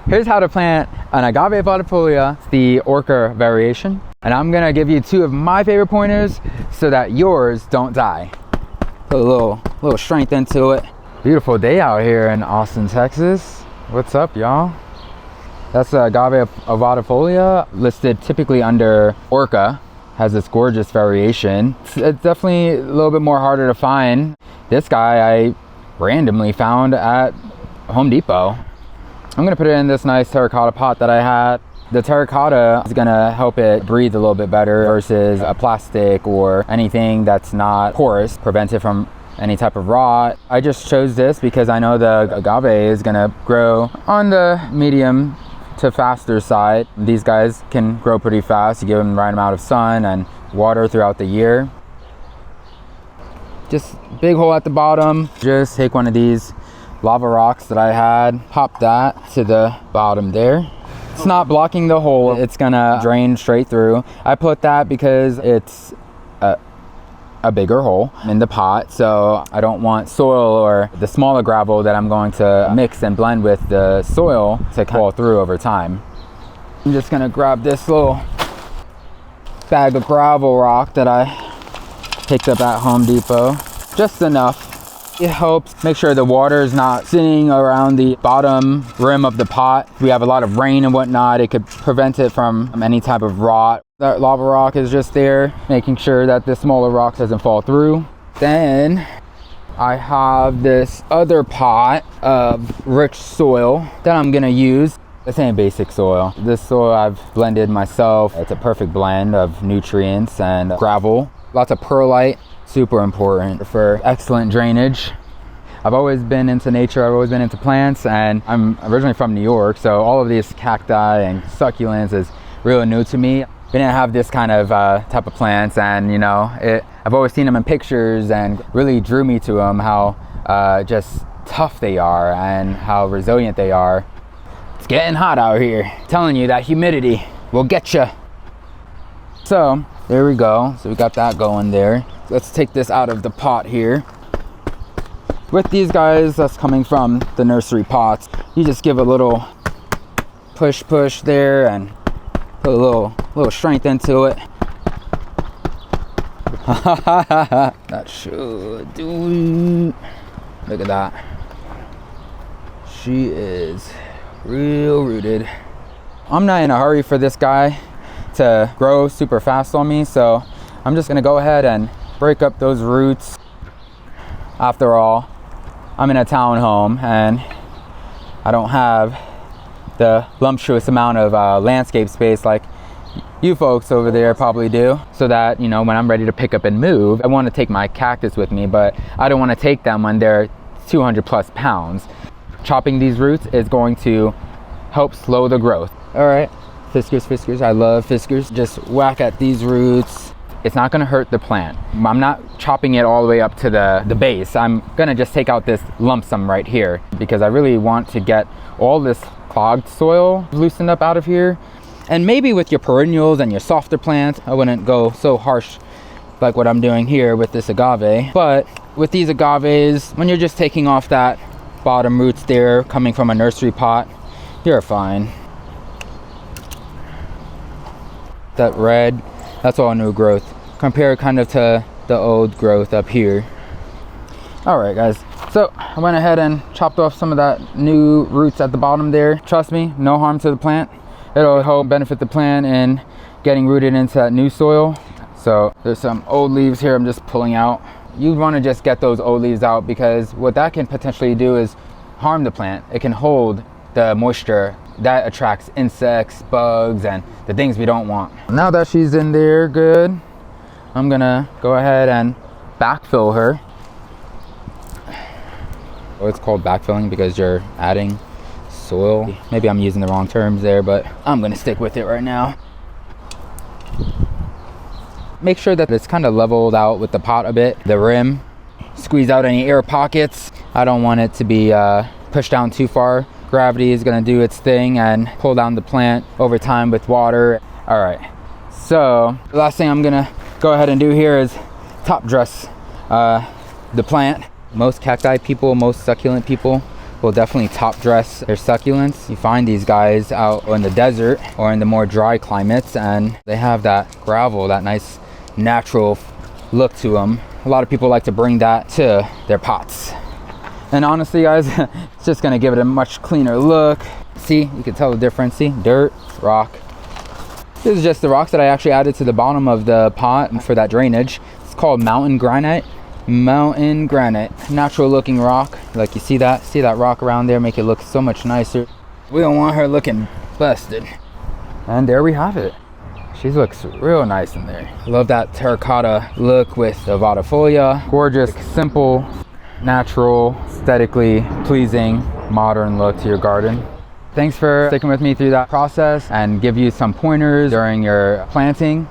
here's how to plant an agave Ovatifolia, the orca variation. And I'm gonna give you 2 of my favorite pointers so that yours don't die. Put a little strength into it. Beautiful day out here in Austin, Texas. What's up, y'all? That's the agave Ovatifolia, listed typically under orca. Has this gorgeous variation. It's definitely a little bit more harder to find. This guy I randomly found at Home Depot. I'm gonna put it in this nice terracotta pot that I had. The terracotta is gonna help it breathe a little bit better versus a plastic or anything that's not porous, prevent it from any type of rot. I just chose this because I know the agave is gonna grow on the medium to faster side. These guys can grow pretty fast. You give them the right amount of sun and water throughout the year. Just big hole at the bottom. Just take one of these lava rocks that I had, pop that to the bottom there. It's not blocking the hole, it's gonna drain straight through. I put that because it's a bigger hole in the pot, so I don't want soil or the smaller gravel that I'm going to mix and blend with the soil to fall through over time. I'm just gonna grab this little bag of gravel rock that I picked up at Home Depot, just enough. It helps make sure the water is not sitting around the bottom rim of the pot. If we have a lot of rain and whatnot, it could prevent it from any type of rot. That lava rock is just there, making sure that the smaller rock doesn't fall through. Then I have this other pot of rich soil that I'm gonna use. This ain't basic soil. This soil I've blended myself. It's a perfect blend of nutrients and gravel. Lots of perlite. Super important for excellent drainage. I've always been into nature, I've always been into plants, and I'm originally from New York, so all of these cacti and succulents is really new to me. We didn't have this kind of type of plants, and you know, I've always seen them in pictures and really drew me to them, how just tough they are and how resilient they are. It's getting hot out here. I'm telling you, that humidity will get you. So there we go, so we got that going there. Let's take this out of the pot here. With these guys, that's coming from the nursery pots, you just give a little push there and put a little strength into it. That should do it. Look at that. She is real rooted. I'm not in a hurry for this guy to grow super fast on me, so I'm just gonna go ahead and break up those roots. After all, I'm in a townhome and I don't have the lumptuous amount of landscape space like you folks over there probably do, so that, you know, when I'm ready to pick up and move, I want to take my cactus with me, but I don't want to take them when they're 200 plus pounds. Chopping these roots is going to help slow the growth. All right, fiskars, I love fiskars. Just whack at these roots. It's not gonna hurt the plant. I'm not chopping it all the way up to the base. I'm gonna just take out this lump sum right here because I really want to get all this clogged soil loosened up out of here. And maybe with your perennials and your softer plants, I wouldn't go so harsh like what I'm doing here with this agave. But with these agaves, when you're just taking off that bottom roots there coming from a nursery pot, you're fine. That red, that's all new growth. Compare kind of to the old growth up here. All right, guys. So I went ahead and chopped off some of that new roots at the bottom there. Trust me, no harm to the plant. It'll help benefit the plant in getting rooted into that new soil. So there's some old leaves here I'm just pulling out. You want to just get those old leaves out because what that can potentially do is harm the plant. It can hold the moisture that attracts insects, bugs, and the things we don't want. Now that she's in there good, I'm gonna go ahead and backfill her. Oh, it's called backfilling because you're adding soil. Maybe I'm using the wrong terms there, but I'm gonna stick with it right now. Make sure that it's kind of leveled out with the pot a bit, the rim. Squeeze out any air pockets. I don't want it to be pushed down too far. Gravity is gonna do its thing and pull down the plant over time with water. All right, so the last thing I'm gonna go ahead and do here is top dress the plant. Most cacti people, most succulent people will definitely top dress your succulents. You find these guys out in the desert or in the more dry climates, and they have that gravel, that nice natural look to them. A lot of people like to bring that to their pots. And honestly, guys, it's just gonna give it a much cleaner look. See, you can tell the difference. See, dirt, rock. This is just the rocks that I actually added to the bottom of the pot for that drainage. It's called mountain granite. Mountain granite, natural looking rock. Like, you see that rock around there, make it look so much nicer. We don't want her looking busted. And there we have it. She looks real nice in there. Love that terracotta look with the Ovatifolia. Gorgeous, simple, natural, aesthetically pleasing, modern look to your garden. Thanks for sticking with me through that process and give you some pointers during your planting.